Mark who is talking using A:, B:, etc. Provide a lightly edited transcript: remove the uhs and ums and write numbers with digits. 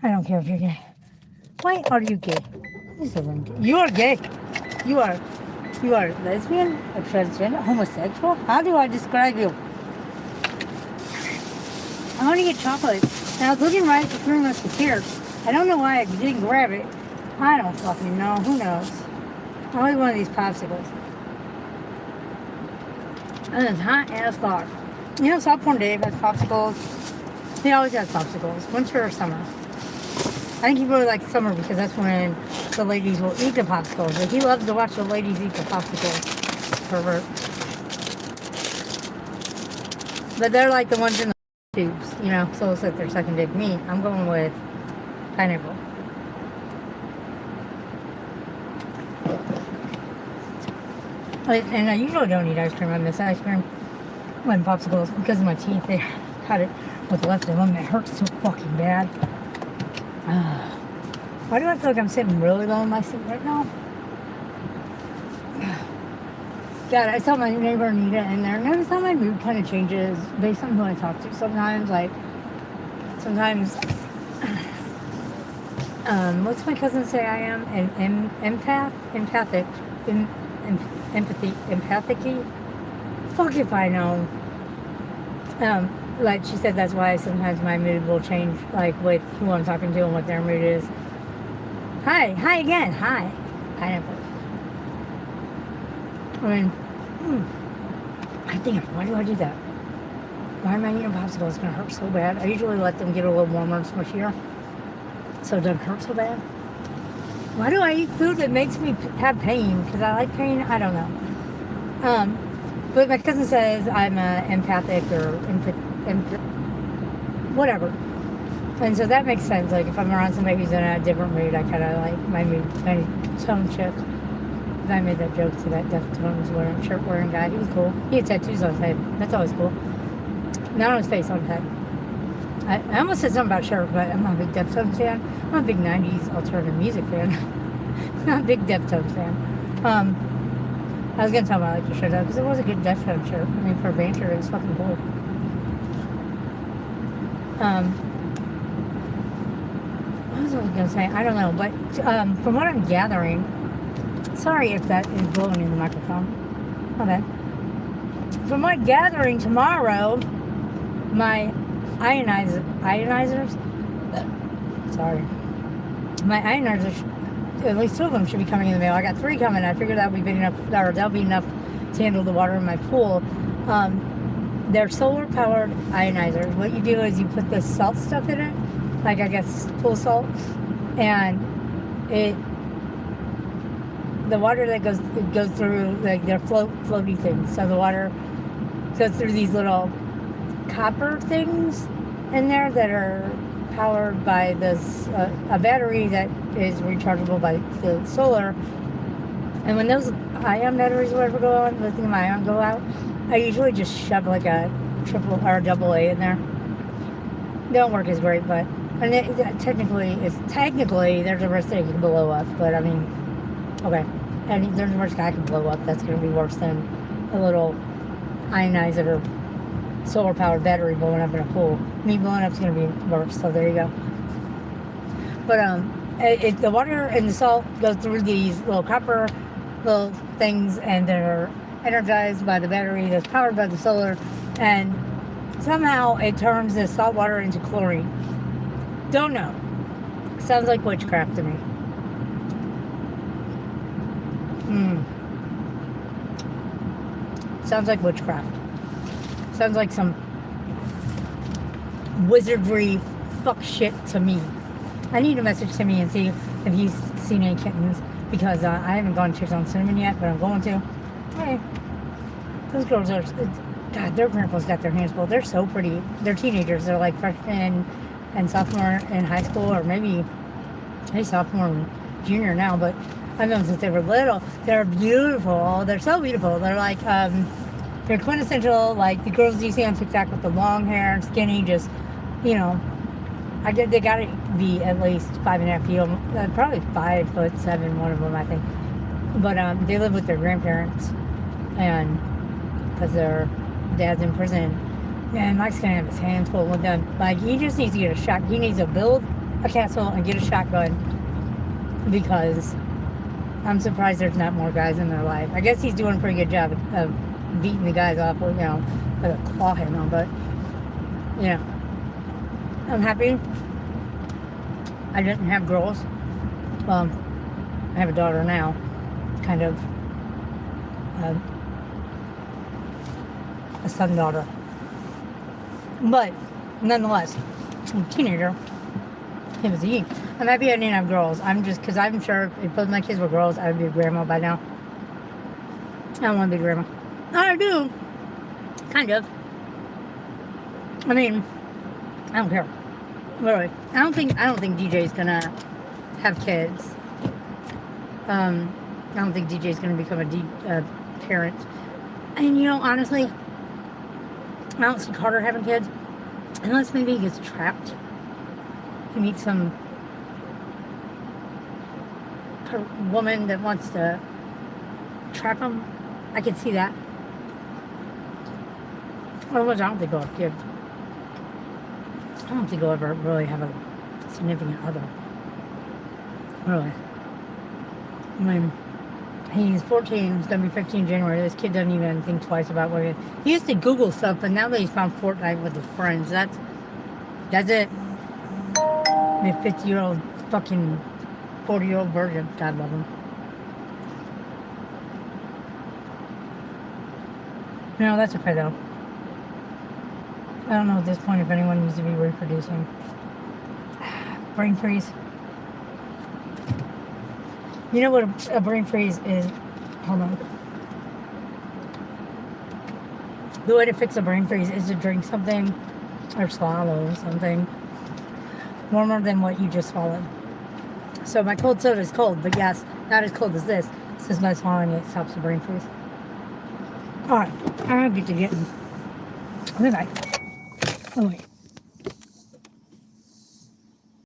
A: I don't care if you're gay. Why are you gay? You are gay. You are lesbian, a transgender, homosexual. How do I describe you? I want to get chocolate, and I was looking right at the Three Musketeers. I don't know why I didn't grab it. I don't fucking know. Who knows? I want one of these popsicles. And it's hot as fuck. You know, Sophomore Dave has popsicles. He always has popsicles, winter or summer. I think he really likes summer because that's when the ladies will eat the popsicles. Like, he loves to watch the ladies eat the popsicles. Pervert. But they're like the ones in the tubes, you know, so it's like they're sucking dick. Me, I'm going with pineapple. And I usually don't eat ice cream. I miss ice cream when popsicles because of my teeth. They cut it with left of them. It hurts so fucking bad. Why do I feel like I'm sitting really low in my seat right now? God, I saw my neighbor Anita in there, and every time my mood kind of changes based on who I talk to. Sometimes, what's my cousin say I am? An empathic, empathic-y. Fuck if I know. Like she said, that's why sometimes my mood will change, like with who I'm talking to and what their mood is. Hi again, hi. Pineapple. I mean, why do I do that? Why am I eating a popsicle? It's gonna hurt so bad. I usually let them get a little warmer and smushier, so it doesn't hurt so bad. Why do I eat food that makes me have pain? Because I like pain? I don't know. But my cousin says I'm empathic or whatever. And so that makes sense. Like, if I'm around somebody who's in a different mood, I kind of like my tone shift. I made that joke to that Deftones shirt wearing guy. He was cool. He had tattoos on his head. That's always cool. Not on his face, on his head. I almost said something about shirt, but I'm not a big Deftones fan. I'm a big 90s alternative music fan. Not a big Deftones fan. I was going to tell him I liked the shirt though, because it was a good Deftones shirt. I mean, for a band shirt, it was fucking cool. What was I going to say? I don't know, but from what I'm gathering, sorry if that is blowing in the microphone. My bad. From my gathering tomorrow, my ionizers, my ionizers, at least 2 of them should be coming in the mail. I got 3 coming. I figured that would be big enough, or that'll be enough to handle the water in my pool. They're solar powered ionizers. What you do is you put the salt stuff in it, like I guess pool salt, and the water that goes through, like, they're floaty things. So the water goes through these little copper things in there that are powered by this a battery that is rechargeable by the solar. And when those ion batteries or whatever go on, lithium ion go out, I usually just shove like a triple or a double A in there. They don't work as great, but technically there's a risk that it can blow up. But I mean, okay, and there's a risk I can blow up. That's going to be worse than a little ionizer solar powered battery blowing up in a pool. Me blowing up is going to be worse. So there you go. But the water and the salt go through these little copper little things, and they're energized by the battery that's powered by the solar, and somehow it turns the salt water into chlorine. Don't know. Sounds like witchcraft to me. Sounds like witchcraft. Sounds like some wizardry fuck shit to me. I need to message Timmy and see if he's seen any kittens, because I haven't gone to check on Cinnamon yet, but I'm going to. Hey, those girls are, God, their grandpa's got their hands full. They're so pretty. They're teenagers. They're like freshmen and sophomore in high school, or maybe sophomore and junior now, but I've known since they were little. They're beautiful. They're so beautiful. They're like, they're quintessential, like the girls you see on TikTok with the long hair and skinny, just, you know, they gotta be at least 5.5 feet, probably 5'7", one of them, I think. But they live with their grandparents, and because their dad's in prison. Man, Mike's gonna have his hands full with them. Like, he just needs to get a shot. He needs to build a castle and get a shotgun because I'm surprised there's not more guys in their life. I guess he's doing a pretty good job of beating the guys off with, with a claw hammer, but, I'm happy I didn't have girls. Well, I have a daughter now, kind of a son-daughter. But, nonetheless, I'm a teenager. It was a yeet. I'm happy I didn't have girls. Because I'm sure if both my kids were girls, I would be a grandma by now. I don't want to be a grandma. I do. Kind of. I mean, I don't care. Really. I don't think DJ's gonna have kids. I don't think DJ's gonna become a parent. And honestly, I don't see Carter having kids. Unless maybe he gets trapped. He meets some woman that wants to trap him. I could see that. Otherwise, I don't think he'll have kids. I don't think he'll ever really have a significant other. Really. I mean, he's 14, he's going to be 15 in January. This kid doesn't even think twice about what he used to Google stuff, but now that he's found Fortnite with his friends, that's it. A 50-year-old fucking 40-year-old virgin. God love him. That's okay though. I don't know at this point if anyone needs to be reproducing. Brain freeze. You know what a brain freeze is? Hold on. The way to fix a brain freeze is to drink something or swallow something warmer than what you just swallowed. So my cold soda is cold, but yes, not as cold as this. Since by swallowing it stops the brain freeze. Alright, I'm gonna get to getting. Good night. Oh wait.